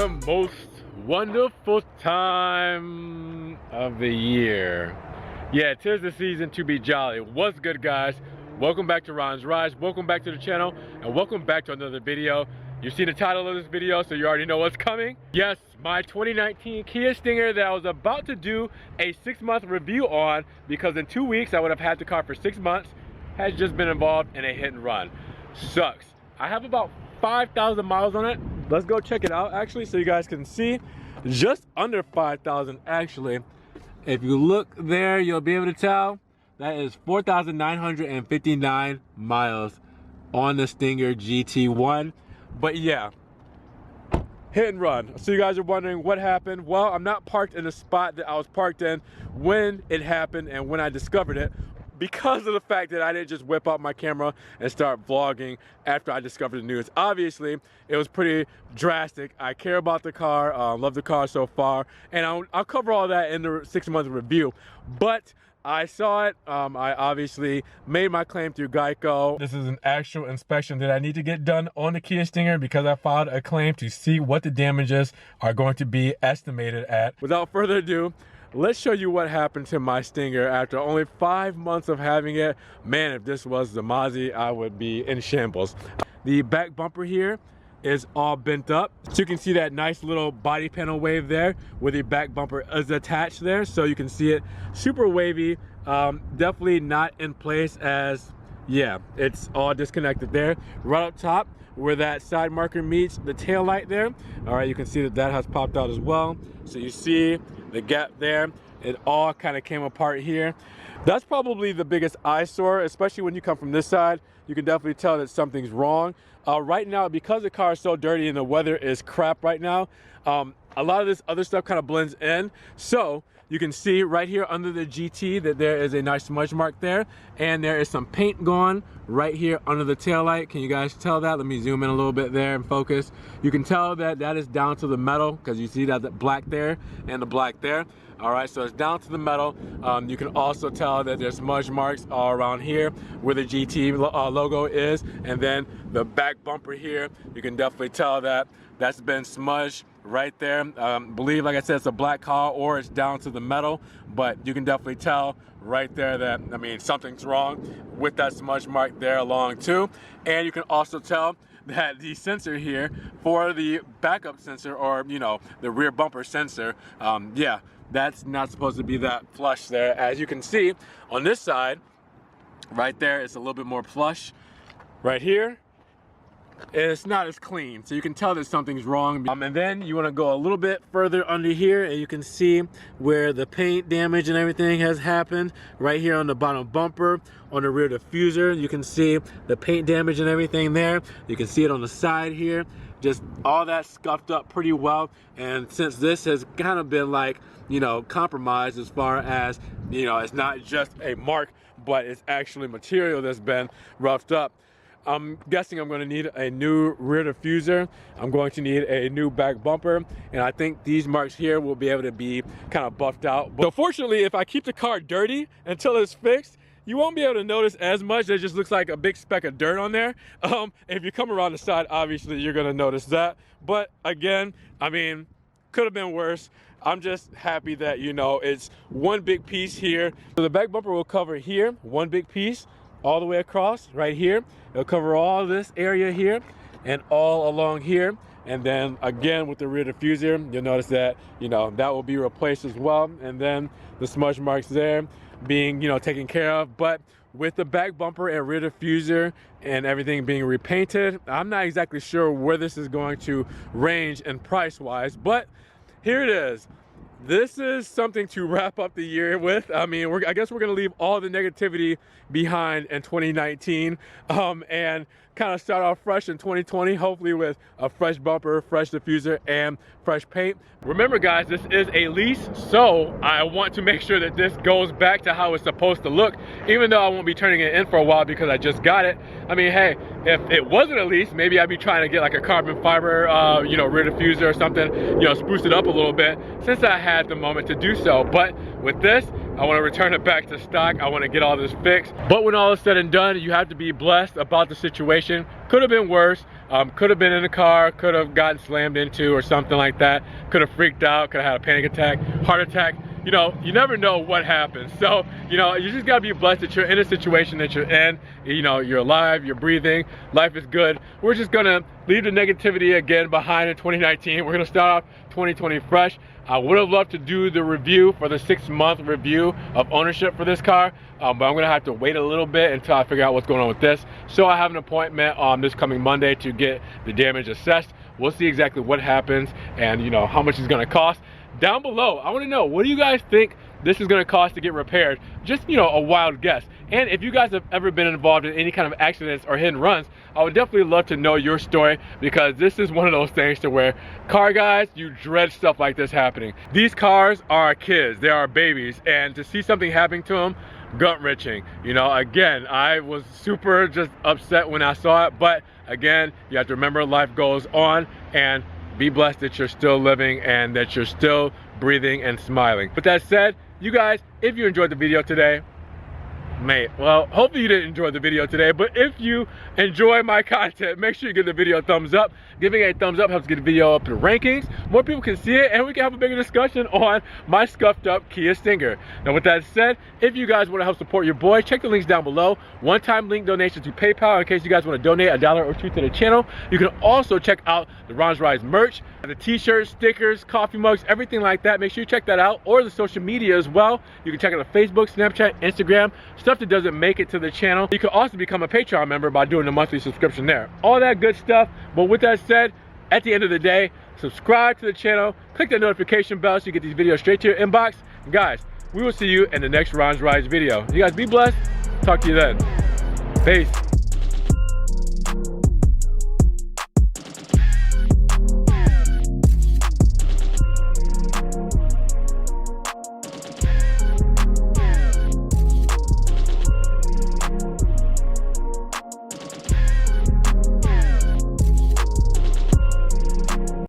the most wonderful time of the year. Yeah, 'tis the season to be jolly. What's good, guys? Welcome back to Ron's Rise. Welcome back to the channel, and welcome back to another video. You've seen the title of this video, so you already know what's coming. Yes, my 2019 Kia Stinger that I was about to do a 6-month review on, because in 2 weeks I would have had the car for 6 months, has just been involved in a hit and run. Sucks. I have about 5,000 miles on it. Let's go check it out actually, so you guys can see. Just under 5,000 actually. If you look there, you'll be able to tell that is 4,959 miles on the Stinger GT1. But yeah, hit and run. So you guys are wondering what happened. Well, I'm not parked in the spot that I was parked in when it happened and when I discovered it, because of the fact that I didn't just whip out my camera and start vlogging after I discovered the news. Obviously, it was pretty drastic. I care about the car, love the car so far, and I'll cover all that in the 6-month review. But I saw it, I obviously made my claim through Geico. This is an actual inspection that I need to get done on the Kia Stinger because I filed a claim to see what the damages are going to be estimated at. Without further ado, let's show you what happened to my Stinger after only 5 months of having it. Man, if this was the Mozzie, I would be in shambles. The back bumper here is all bent up. So you can see that nice little body panel wave there where the back bumper is attached there. So you can see it super wavy. Definitely not in place, as, yeah, it's all disconnected there. Right up top where that side marker meets the tail light there. All right, you can see that that has popped out as well. So you see the gap there. It all kind of came apart here. That's probably the biggest eyesore, especially when you come from this side. You can definitely tell that something's wrong. Right now, because the car is so dirty and the weather is crap right now, a lot of this other stuff kind of blends in. So you can see right here under the GT that there is a nice smudge mark there, and there is some paint gone right here under the taillight. Can you guys tell that? Let me zoom in a little bit there and focus. You can tell that that is down to the metal, because you see that the black there and the black there. All right, so it's down to the metal. You can also tell that there's smudge marks all around here where the GT logo is, and then the back bumper here, you can definitely tell that that's been smudged right there. Believe, like I said, it's a black car or it's down to the metal, but you can definitely tell right there that, I mean, something's wrong with that smudge mark there along too. And you can also tell that the sensor here for the backup sensor, or, you know, the rear bumper sensor, yeah, that's not supposed to be that flush there. As you can see on this side right there, it's a little bit more flush. Right here, it's not as clean, so you can tell that something's wrong. And then you want to go a little bit further under here, and you can see where the paint damage and everything has happened. Right here on the bottom bumper, on the rear diffuser, you can see the paint damage and everything there. You can see it on the side here. Just all that scuffed up pretty well. And since this has kind of been, like, you know, compromised as far as, you know, it's not just a mark, but it's actually material that's been roughed up. I'm guessing I'm going to need a new rear diffuser. I'm going to need a new back bumper, and I think these marks here will be able to be kind of buffed out. So fortunately, if I keep the car dirty until it's fixed, you won't be able to notice as much. It just looks like a big speck of dirt on there. If you come around the side, obviously you're going to notice that. But again, I mean, could have been worse. I'm just happy that, you know, it's one big piece here. So the back bumper will cover here, one big piece, all the way across right here. It'll cover all this area here and all along here. And then again with the rear diffuser, you'll notice that, you know, that will be replaced as well. And then the smudge marks there being, you know, taken care of. But with the back bumper and rear diffuser and everything being repainted, I'm not exactly sure where this is going to range in price wise, but here it is. This is something to wrap up the year with. I mean, I guess we're gonna leave all the negativity behind in 2019 and kind of start off fresh in 2020, hopefully with a fresh bumper, fresh diffuser, and fresh paint. Remember guys, this is a lease, so I want to make sure that this goes back to how it's supposed to look, even though I won't be turning it in for a while because I just got it. I mean, hey, if it wasn't a lease, maybe I'd be trying to get like a carbon fiber, you know, rear diffuser or something, you know, spruce it up a little bit, since I had the moment to do so. But with this, I want to return it back to stock. I want to get all this fixed. But when all is said and done, you have to be blessed about the situation. Could have been worse, Could have been in the car, could have gotten slammed into or something like that. Could have freaked out, could have had a panic attack, heart attack. You know, you never know what happens. So, you know, you just gotta be blessed that you're in a situation that you're in. You know, you're alive, you're breathing, life is good. We're just gonna leave the negativity again behind in 2019. We're gonna start off 2020 fresh. I would have loved to do the review for the 6-month review of ownership for this car, but I'm gonna have to wait a little bit until I figure out what's going on with this. So I have an appointment on this coming Monday to get the damage assessed. We'll see exactly what happens and, you know, how much it's gonna cost. Down below, I want to know, what do you guys think this is going to cost to get repaired? Just, you know, a wild guess. And if you guys have ever been involved in any kind of accidents or hit and runs, I would definitely love to know your story, because this is one of those things to where car guys, you dread stuff like this happening. These cars are kids, they are babies, and to see something happening to them, gut-wrenching. You know, again, I was super just upset when I saw it, but again, you have to remember life goes on, and be blessed that you're still living and that you're still breathing and smiling. With that said, you guys, if you enjoyed the video today, mate, well, hopefully you didn't enjoy the video today, but if you enjoy my content, make sure you give the video a thumbs up. Giving a thumbs up helps get the video up to the rankings. More people can see it, and we can have a bigger discussion on my scuffed up Kia Stinger. Now, with that said, if you guys want to help support your boy, check the links down below. One-time link donation to PayPal in case you guys want to donate $1 or $2 to the channel. You can also check out the Ron's Rise merch, the t-shirts, stickers, coffee mugs, everything like that. Make sure you check that out, or the social media as well. You can check out the Facebook, Snapchat, Instagram, stuff that doesn't make it to the channel. You can also become a Patreon member by doing the monthly subscription there. All that good stuff. But with that said, at the end of the day, subscribe to the channel, click that notification bell so you get these videos straight to your inbox. And guys, we will see you in the next Ron's Rise video. You guys be blessed. Talk to you then. Peace.